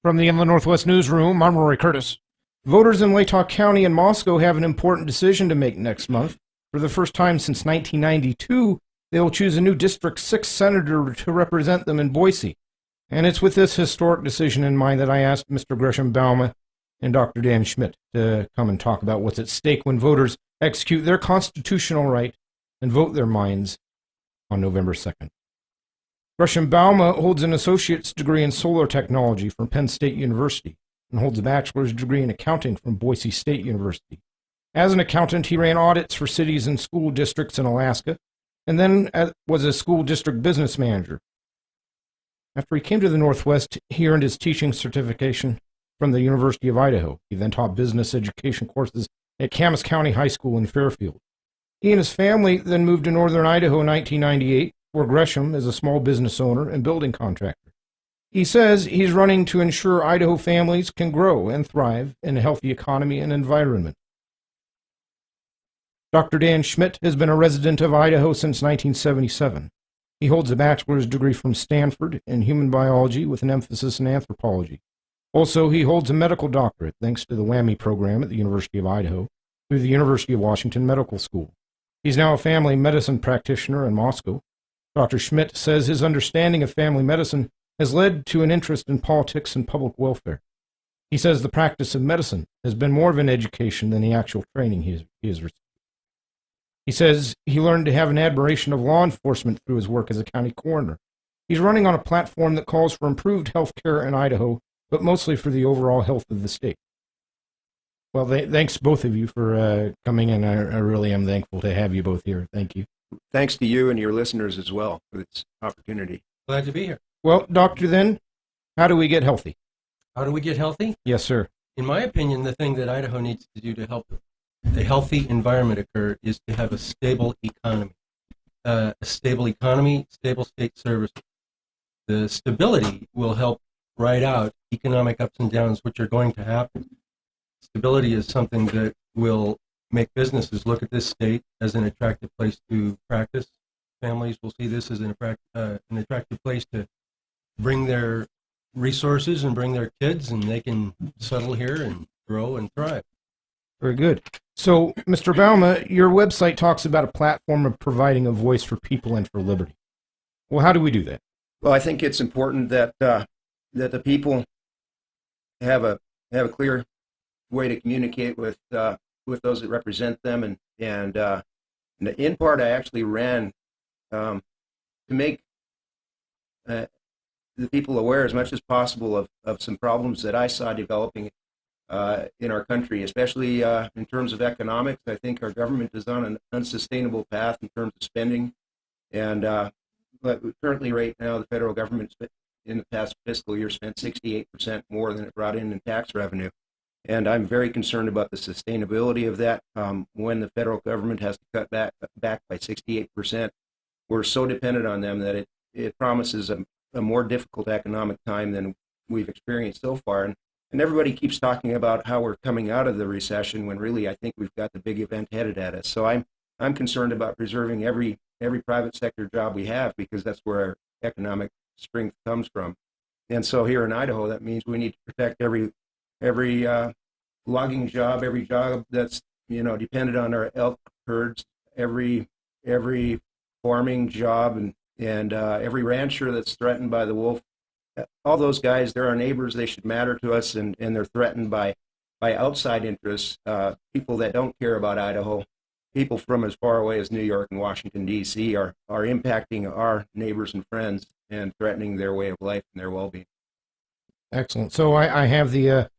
From the Inland Northwest Newsroom, I'm Rory Curtis. Voters in Latah County and Moscow have an important decision to make next month. For the first time since 1992, they will choose a new District 6 senator to represent them in Boise. And it's with this historic decision in mind that I asked Mr. Gresham Bouma and Dr. Dan Schmidt to come and talk about what's at stake when voters execute their constitutional right and vote their minds on November 2nd. Gresham Bouma holds an associate's degree in solar technology from Penn State University and holds a bachelor's degree in accounting from Boise State University. As an accountant, he ran audits for cities and school districts in Alaska, and then was a school district business manager. After he came to the Northwest, he earned his teaching certification from the University of Idaho. He then taught business education courses at Camas County High School in Fairfield. He and his family then moved to northern Idaho in 1998, where Gresham is a small business owner and building contractor. He says he's running to ensure Idaho families can grow and thrive in a healthy economy and environment. Dr. Dan Schmidt has been a resident of Idaho since 1977. He holds a bachelor's degree from Stanford in human biology with an emphasis in anthropology. Also, he holds a medical doctorate thanks to the WWAMI program at the University of Idaho through the University of Washington Medical School. He's now a family medicine practitioner in Moscow. Dr. Schmidt says his understanding of family medicine has led to an interest in politics and public welfare. He says the practice of medicine has been more of an education than the actual training he has received. He says he learned to have an admiration of law enforcement through his work as a county coroner. He's running on a platform that calls for improved health care in Idaho, but mostly for the overall health of the state. Well, thanks both of you for coming in. I really am thankful to have you both here. Thank you. Thanks to you and your listeners as well for this opportunity. Glad to be here. Well, Doctor, then, how do we get healthy? How do we get healthy? Yes, sir. In my opinion, the thing that Idaho needs to do to help a healthy environment occur is to have a stable economy. Stable state services. The stability will help ride out economic ups and downs, which are going to happen. Stability is something that will make businesses look at this state as an attractive place to practice. Families will see this as an attractive place to bring their resources and bring their kids, and they can settle here and grow and thrive. Very good. So, Mr. Bouma, your website talks about a platform of providing a voice for people and for liberty. Well, how do we do that? Well, I think it's important that the people have a clear way to communicate with those that represent them, and in part, I actually ran to make the people aware as much as possible of some problems that I saw developing in our country, especially in terms of economics. I think our government is on an unsustainable path in terms of spending, and but currently right now the federal government in the past fiscal year spent 68% more than it brought in tax revenue. And I'm very concerned about the sustainability of that. When the federal government has to cut back by 68%, we're so dependent on them that it promises a more difficult economic time than we've experienced so far. And everybody keeps talking about how we're coming out of the recession when really I think we've got the big event headed at us. So I'm concerned about preserving every private sector job we have, because that's where our economic strength comes from. And so here in Idaho, that means we need to protect every logging job, every job that's dependent on our elk herds, every farming job, and every rancher that's threatened by the wolf. All those guys, they're our neighbors. They should matter to us, and they're threatened by outside interests, people that don't care about Idaho. People from as far away as New York and Washington, D.C. are impacting our neighbors and friends and threatening their way of life and their well-being. Excellent. So I have the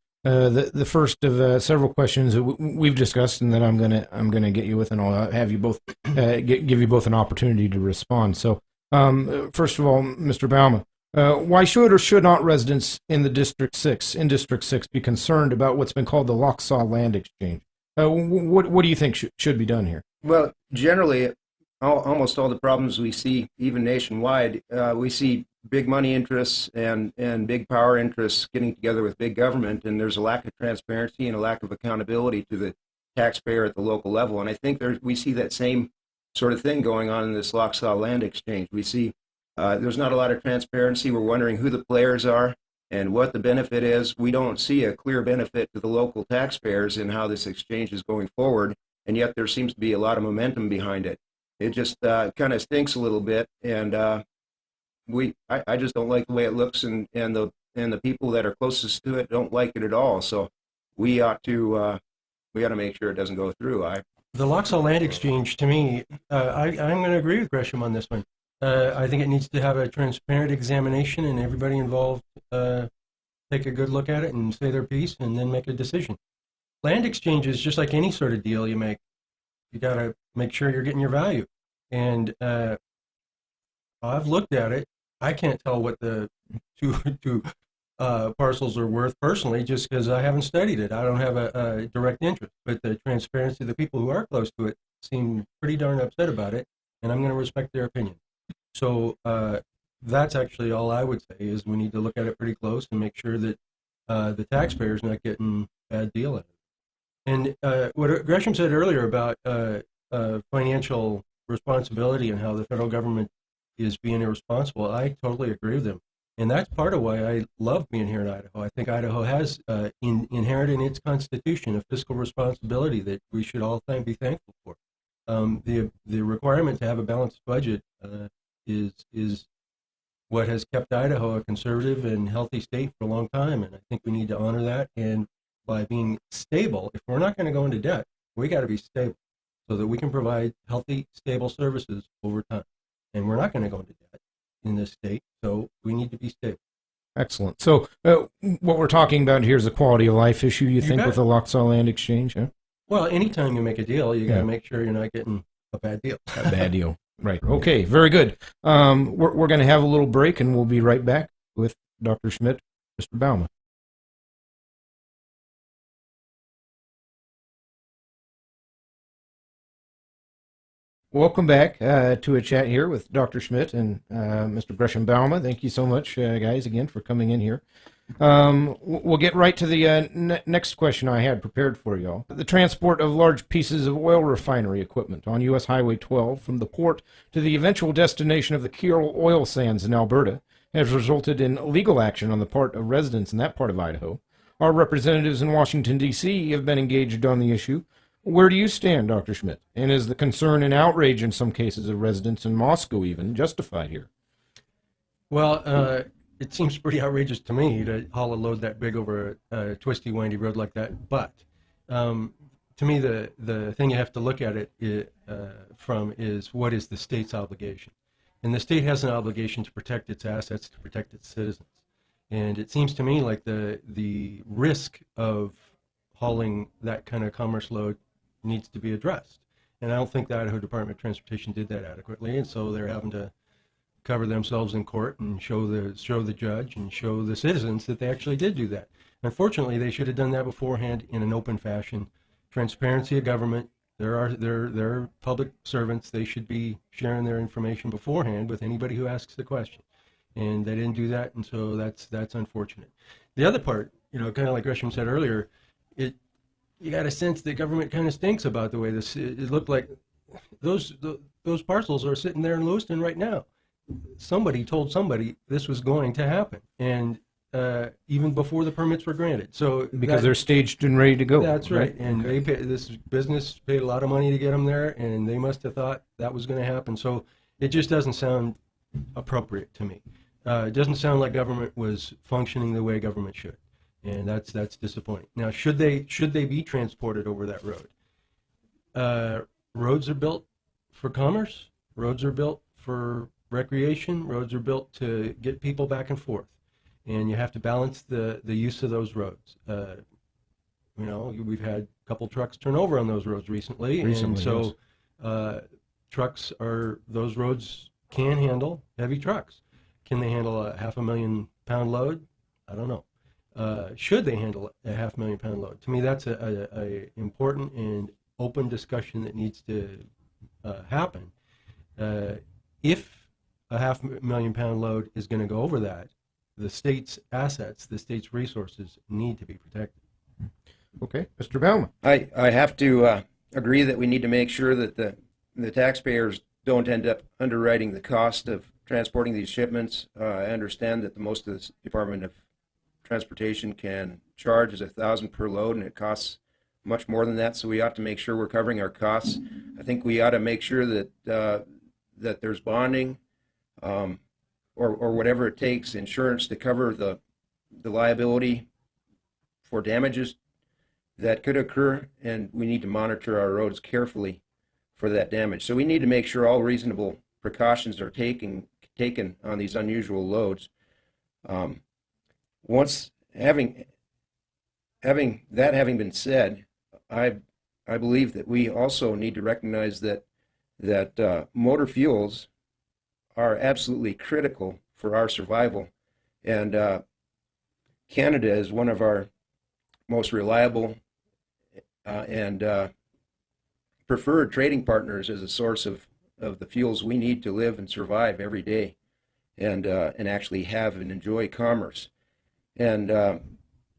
first of several questions that we've discussed, and then I'm gonna get you with, and I'll have you both give you both an opportunity to respond. So first of all, Mr. Bouma, why should or should not residents in District 6 be concerned about what's been called the Lochsaw Land Exchange? What do you think should be done here? Well, generally, almost all the problems we see, even nationwide, we see big money interests and big power interests getting together with big government, and there's a lack of transparency and a lack of accountability to the taxpayer at the local level. And I think we see that same sort of thing going on in this Lochsaw Land Exchange. We see there's not a lot of transparency. We're wondering who the players are, And what the benefit is, we don't see a clear benefit to the local taxpayers in how this exchange is going forward, and yet there seems to be a lot of momentum behind it. It just kind of stinks a little bit, and I just don't like the way it looks, and the people that are closest to it don't like it at all. So we ought to make sure it doesn't go through. The Loxaw Land Exchange, to me, I'm going to agree with Gresham on this one. I think it needs to have a transparent examination, and everybody involved take a good look at it and say their piece, and then make a decision. Land exchanges, just like any sort of deal you make, you got to make sure you're getting your value. And I've looked at it. I can't tell what the two parcels are worth personally, just because I haven't studied it. I don't have a direct interest. But the transparency of the people who are close to it seem pretty darn upset about it, and I'm going to respect their opinion. So that's actually all I would say, is we need to look at it pretty close and make sure that the taxpayer's not getting a bad deal at it. And what Gresham said earlier about financial responsibility and how the federal government is being irresponsible, I totally agree with him. And that's part of why I love being here in Idaho. I think Idaho has inherent in its constitution a fiscal responsibility that we should all be thankful for. The requirement to have a balanced budget is what has kept Idaho a conservative and healthy state for a long time, and I think we need to honor that. And by being stable, if we're not going to go into debt, we got to be stable so that we can provide healthy, stable services over time. And we're not going to go into debt in this state, so we need to be stable. Excellent. So what we're talking about here is a quality of life issue, you think, with the Loxaw Land Exchange? Yeah? Well, anytime you make a deal, you got to make sure you're not getting a bad deal. A bad deal. Right. Okay, very good. We're going to have a little break, and we'll be right back with Dr. Schmidt, Mr. Bouma. Welcome back to a chat here with Dr. Schmidt and Mr. Gresham Bouma. Thank you so much, guys, again, for coming in here. We'll get right to the next question I had prepared for y'all. The transport of large pieces of oil refinery equipment on U.S. Highway 12 from the port to the eventual destination of the Keel oil sands in Alberta has resulted in legal action on the part of residents in that part of Idaho. Our representatives in Washington, D.C. have been engaged on the issue. Where do you stand, Dr. Schmidt? And is the concern and outrage in some cases of residents in Moscow even justified here? Well, it seems pretty outrageous to me to haul a load that big over a twisty, windy road like that. But to me, the thing you have to look at it from is, what is the state's obligation? And the state has an obligation to protect its assets, to protect its citizens. And it seems to me like the risk of hauling that kind of commerce load needs to be addressed. And I don't think the Idaho Department of Transportation did that adequately, and so they're having to cover themselves in court and show the judge and show the citizens that they actually did do that. Unfortunately, they should have done that beforehand in an open fashion. Transparency of government. They're public servants. They should be sharing their information beforehand with anybody who asks the question. And they didn't do that, and so that's unfortunate. The other part, kind of like Gresham said earlier, you got a sense that government kind of stinks about the way this. It looked like those parcels are sitting there in Lewiston right now. Somebody told somebody this was going to happen, and even before the permits were granted. So because they're staged and ready to go. That's right. And this business paid a lot of money to get them there, and they must have thought that was going to happen. So it just doesn't sound appropriate to me. It doesn't sound like government was functioning the way government should. And that's disappointing. Now, should they be transported over that road? Roads are built for commerce. Roads are built for recreation. Roads are built to get people back and forth, and you have to balance the use of those roads. We've had a couple trucks turn over on those roads recently, and so those roads can handle heavy trucks. Can they handle a 500,000-pound load? I don't know. Should they handle a 500,000-pound load? To me, that's a important and open discussion that needs to happen. If a 500,000-pound load is going to go over that, the state's assets, the state's resources need to be protected. Okay, Mr. Bouma. I have to agree that we need to make sure that the taxpayers don't end up underwriting the cost of transporting these shipments. I understand that most of the Department of Transportation can charge is $1,000 per load, and it costs much more than that. So we ought to make sure we're covering our costs. I think we ought to make sure that that there's bonding, or whatever it takes, insurance to cover the liability for damages that could occur, and we need to monitor our roads carefully for that damage. So we need to make sure all reasonable precautions are taken on these unusual loads. Once having been said, I believe that we also need to recognize that motor fuels are absolutely critical for our survival, and Canada is one of our most reliable and preferred trading partners as a source of the fuels we need to live and survive every day, and actually have and enjoy commerce. And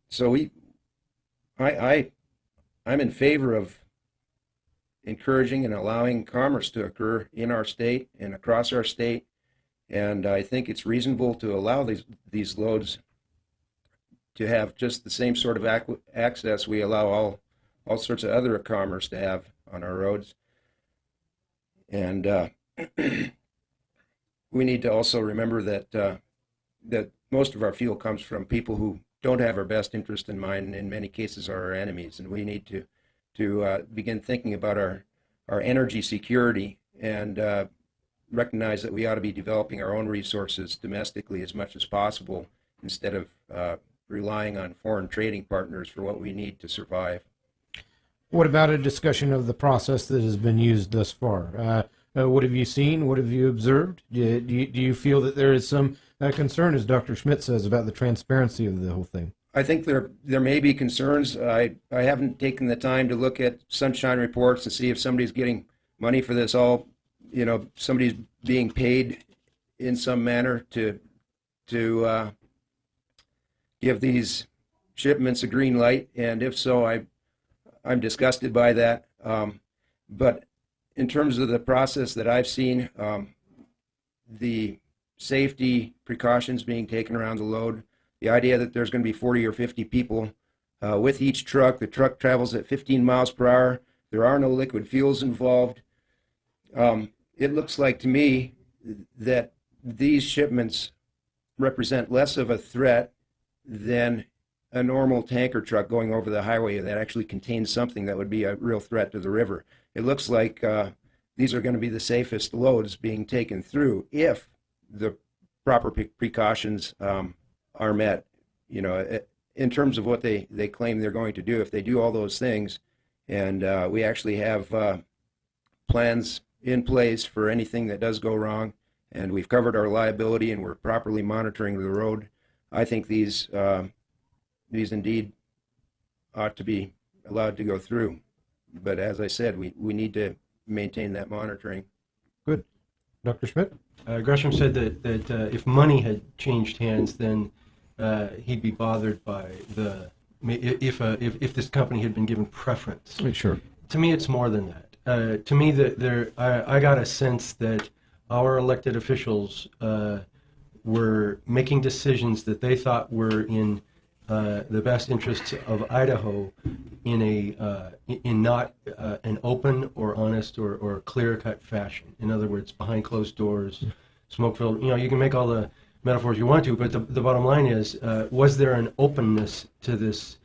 so I'm in favor of encouraging and allowing commerce to occur in our state and across our state, and I think it's reasonable to allow these loads to have just the same sort of access we allow all sorts of other commerce to have on our roads. And we need to also remember that that most of our fuel comes from people who don't have our best interest in mind, and in many cases are our enemies. And we need to begin thinking about our energy security, and recognize that we ought to be developing our own resources domestically as much as possible, instead of relying on foreign trading partners for what we need to survive. What about a discussion of the process that has been used thus far? What have you seen? What have you observed? Do you feel that there is some concern, as Dr. Schmidt says, about the transparency of the whole thing? I think there may be concerns. I haven't taken the time to look at sunshine reports and see if somebody's getting money for this. Somebody's being paid in some manner to give these shipments a green light, and if so, I'm disgusted by that. But in terms of the process that I've seen, the safety precautions being taken around the load, the idea that there's going to be 40 or 50 people with each truck. The truck travels at 15 miles per hour. There are no liquid fuels involved. It looks like to me that these shipments represent less of a threat than a normal tanker truck going over the highway that actually contains something that would be a real threat to the river. It looks like these are going to be the safest loads being taken through if the proper precautions are met, in terms of what they claim they're going to do. If they do all those things, and we actually have plans in place for anything that does go wrong, and we've covered our liability and we're properly monitoring the road, I think these indeed ought to be allowed to go through. But as I said, we need to maintain that monitoring. Good. Dr. Schmidt? Gresham said that if money had changed hands, then he'd be bothered by if this company had been given preference. Sure. To me, it's more than that. To me, I got a sense that our elected officials were making decisions that they thought were in the best interests of Idaho in not an open or honest or clear-cut fashion. In other words, behind closed doors, smoke-filled. You can make all the metaphors you want to, but the bottom line is, was there an openness to this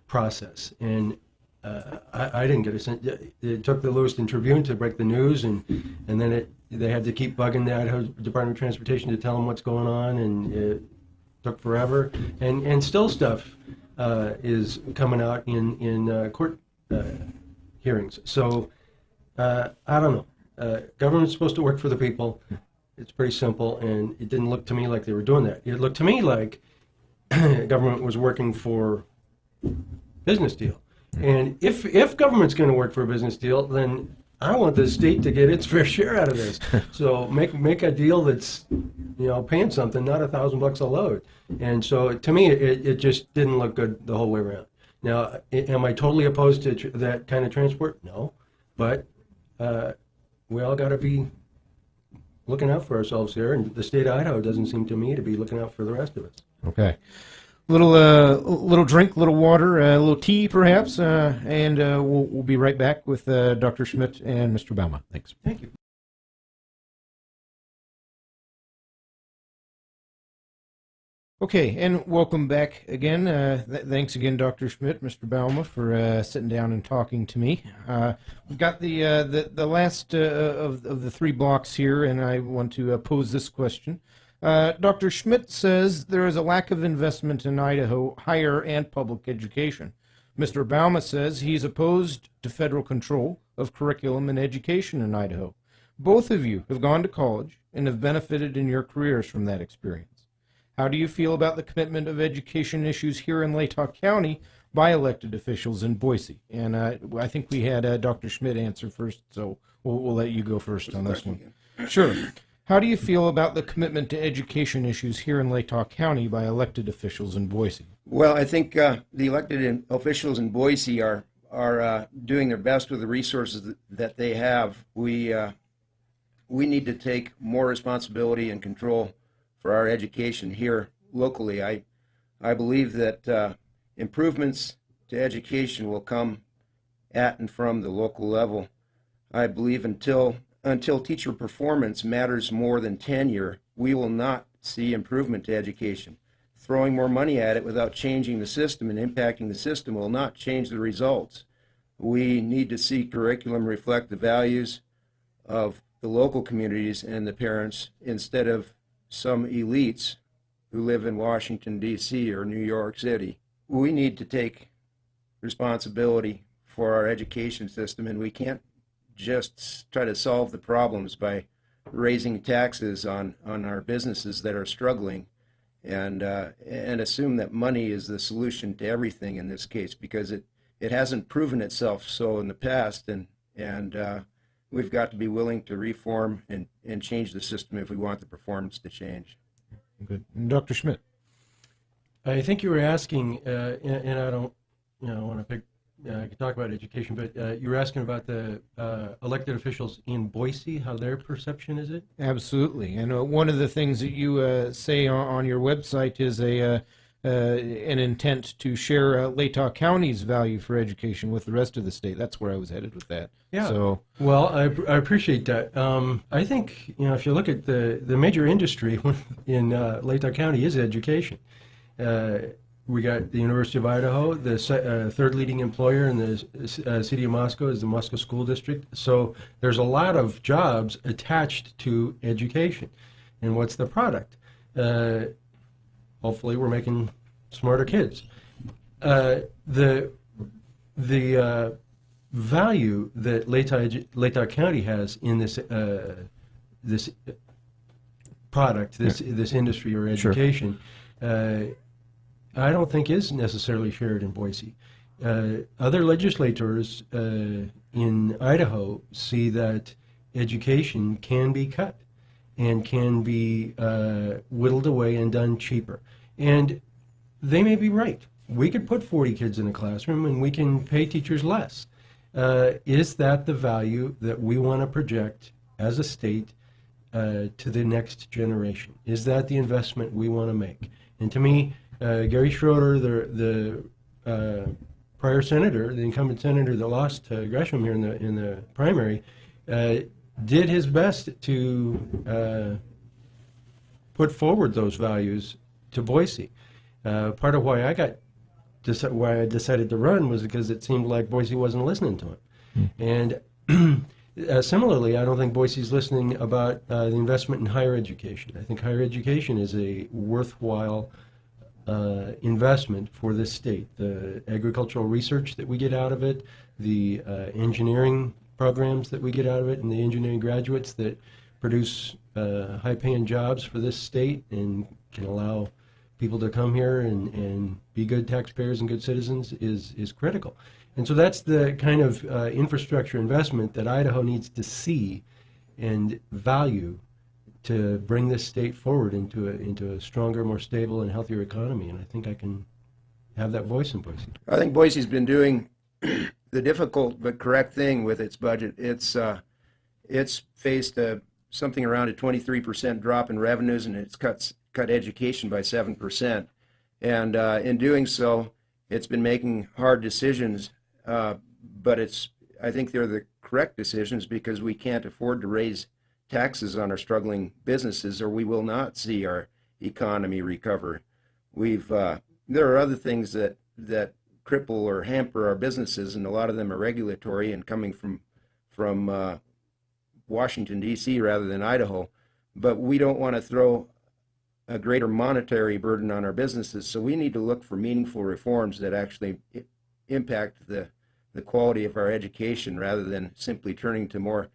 process? And I didn't get a sense. It took the Lewiston Tribune to break the news, and then they had to keep bugging the Idaho Department of Transportation to tell them what's going on, and it took forever. And still stuff is coming out in court hearings. So I don't know. Government's supposed to work for the people. It's pretty simple, and it didn't look to me like they were doing that. It looked to me like government was working for business deal. And if government's going to work for a business deal, then I want the state to get its fair share out of this. So make a deal that's paying something, not $1,000 a load. And so to me, it just didn't look good the whole way around. Now, am I totally opposed to that kind of transport? No, but we all got to be looking out for ourselves here, and the state of Idaho doesn't seem to me to be looking out for the rest of us. Okay. little drink, little water, a little tea, perhaps, and we'll be right back with Dr. Schmidt and Mr. Bouma. Thanks. Thank you. Okay, and welcome back again. Thanks again, Dr. Schmidt, Mr. Bouma, for sitting down and talking to me. We've got the last of the three blocks here, and I want to pose this question. Dr. Schmidt says there is a lack of investment in Idaho higher and public education. Mr. Bouma says he's opposed to federal control of curriculum and education in Idaho. Both of you have gone to college and have benefited in your careers from that experience. How do you feel about the commitment of education issues here in Latah County by elected officials in Boise? And I think we had Dr. Schmidt answer first, so we'll let you go first on this one. Sure. How do you feel about the commitment to education issues here in Latah County by elected officials in Boise? Well, I think the elected officials in Boise are doing their best with the resources that they have. We need to take more responsibility and control for our education here locally. I believe that improvements to education will come at and from the local level. I believe until teacher performance matters more than tenure, we will not see improvement to education. Throwing more money at it without changing the system and impacting the system will not change the results. We need to see curriculum reflect the values of the local communities and the parents instead of some elites who live in Washington, D.C. or New York City. We need to take responsibility for our education system, and we can't just try to solve the problems by raising taxes on our businesses that are struggling and assume that money is the solution to everything in this case, because it hasn't proven itself so in the past, and we've got to be willing to reform and change the system if we want the performance to change. Good. And Dr. Schmidt. I think you were asking, and I don't, want to pick. I could talk about education, but you were asking about the elected officials in Boise, how their perception is it? Absolutely. And one of the things that you say on your website is an intent to share Latah County's value for education with the rest of the state. That's where I was headed with that. Yeah. So, well, I appreciate that. I think, if you look at the major industry in Latah County is education. We got the University of Idaho, the third leading employer in the city of Moscow is the Moscow School District. So there's a lot of jobs attached to education. And what's the product? Hopefully we're making smarter kids. The value that Latah County has in this product, this industry or education, I don't think is necessarily shared in Boise. Other legislators in Idaho see that education can be cut and can be whittled away and done cheaper. And they may be right. We could put 40 kids in a classroom and we can pay teachers less. Is that the value that we want to project as a state to the next generation? Is that the investment we want to make? And to me, Gary Schroeder, the prior senator, the incumbent senator that lost to Gresham here in the primary, did his best to put forward those values to Boise. Part of why I decided to run was because it seemed like Boise wasn't listening to him. And similarly, I don't think Boise's listening about the investment in higher education. I think higher education is a worthwhile investment for this state. The agricultural research that we get out of it, the engineering programs that we get out of it, and the engineering graduates that produce high-paying jobs for this state and can allow people to come here and be good taxpayers and good citizens is critical. And so that's the kind of infrastructure investment that Idaho needs to see and value to bring this state forward into a stronger, more stable, and healthier economy. And I think I can have that voice in Boise. I think Boise's been doing the difficult but correct thing with its budget. It's faced something around a 23% drop in revenues, and it's cut education by 7%. And in doing so, it's been making hard decisions, but I think they're the correct decisions because we can't afford to raise taxes on our struggling businesses or we will not see our economy recover. There are other things that cripple or hamper our businesses, and a lot of them are regulatory and coming from Washington, D.C. rather than Idaho. But we don't want to throw a greater monetary burden on our businesses, so we need to look for meaningful reforms that actually impact the quality of our education rather than simply turning to more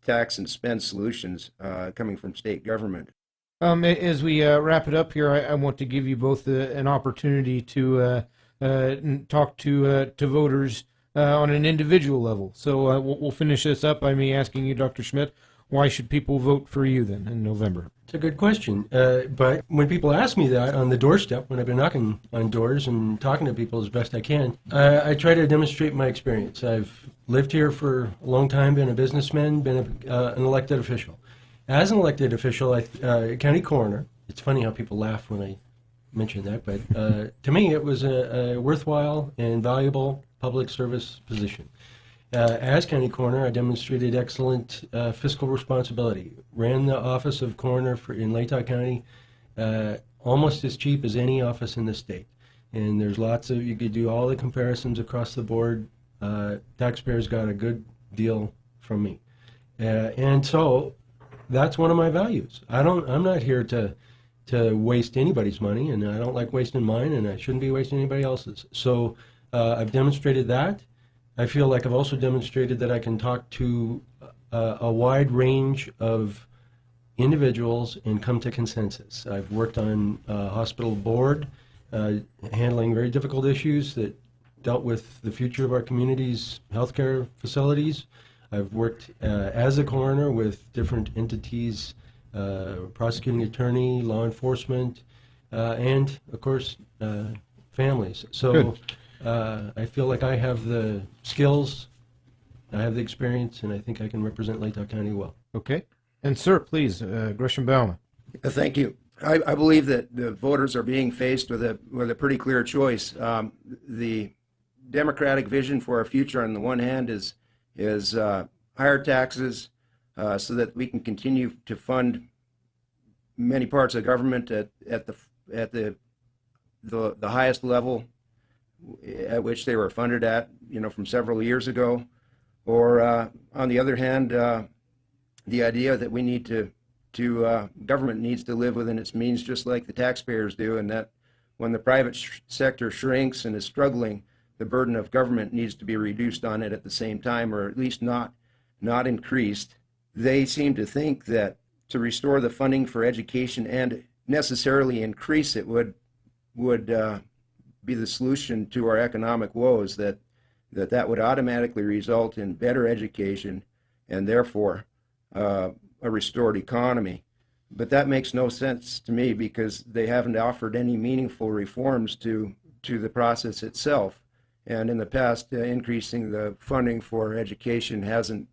tax and spend solutions coming from state government. As we wrap it up here, I want to give you both an opportunity to talk to voters on an individual level. So we'll finish this up by me asking you, Dr. Schmidt, why should people vote for you then in November? It's a good question. But when people ask me that on the doorstep, when I've been knocking on doors and talking to people as best I can, I try to demonstrate my experience. I've lived here for a long time, been a businessman, been an elected official. As an elected official, county coroner, it's funny how people laugh when I mention that, but to me it was a worthwhile and valuable public service position. As county coroner, I demonstrated excellent fiscal responsibility. Ran the office of coroner in Latah County almost as cheap as any office in the state. And there's you could do all the comparisons across the board. Taxpayers got a good deal from me. And so that's one of my values. I'm not here to waste anybody's money, and I don't like wasting mine, and I shouldn't be wasting anybody else's. So I've demonstrated that. I feel like I've also demonstrated that I can talk to a wide range of individuals and come to consensus. I've worked on a hospital board, handling very difficult issues that dealt with the future of our community's healthcare facilities. I've worked as a coroner with different entities, prosecuting attorney, law enforcement, and, of course, families. So I feel like I have the skills, I have the experience, and I think I can represent Latah County well. Okay. And, sir, please, Gresham Bouma. Thank you. I believe that the voters are being faced with a pretty clear choice. The Democratic vision for our future, on the one hand, is higher taxes so that we can continue to fund many parts of government at the highest level at which they were funded at, from several years ago. Or on the other hand, the idea that we need government needs to live within its means just like the taxpayers do, and that when the private sector shrinks and is struggling, the burden of government needs to be reduced on it at the same time, or at least not increased. They seem to think that to restore the funding for education and necessarily increase it would be the solution to our economic woes, that would automatically result in better education and therefore a restored economy. But that makes no sense to me because they haven't offered any meaningful reforms to the process itself. And in the past, increasing the funding for education hasn't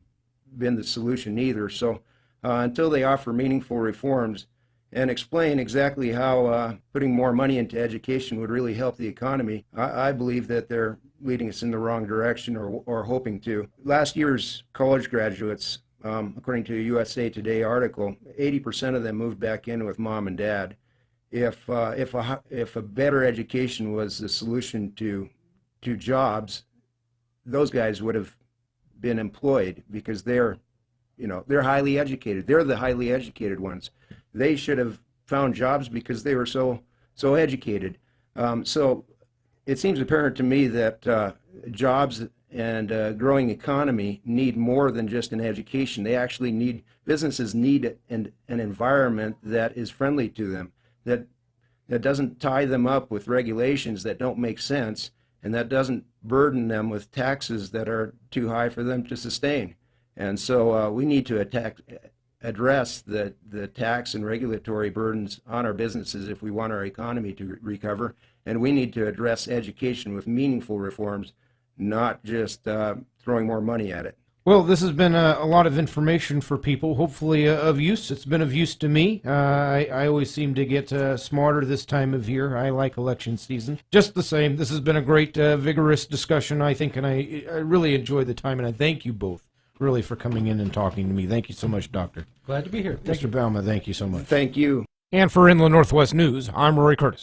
been the solution either. So until they offer meaningful reforms and explain exactly how putting more money into education would really help the economy, I believe that they're leading us in the wrong direction or hoping to. Last year's college graduates, according to a USA Today article, 80% of them moved back in with mom and dad. If a better education was the solution to jobs, those guys would have been employed because they're highly educated. They're the highly educated ones. They should have found jobs because they were so educated. So it seems apparent to me that jobs and a growing economy need more than just an education. Businesses need an environment that is friendly to them, that doesn't tie them up with regulations that don't make sense, and that doesn't burden them with taxes that are too high for them to sustain. And so we need to address the tax and regulatory burdens on our businesses if we want our economy to recover. And we need to address education with meaningful reforms, not just throwing more money at it. Well, this has been a lot of information for people, hopefully of use. It's been of use to me. I always seem to get smarter this time of year. I like election season. Just the same, this has been a great, vigorous discussion, I think, and I really enjoyed the time, and I thank you both, really, for coming in and talking to me. Thank you so much, Doctor. Glad to be here. Mr. Bouma, thank you so much. Thank you. And for Inland Northwest News, I'm Rory Curtis.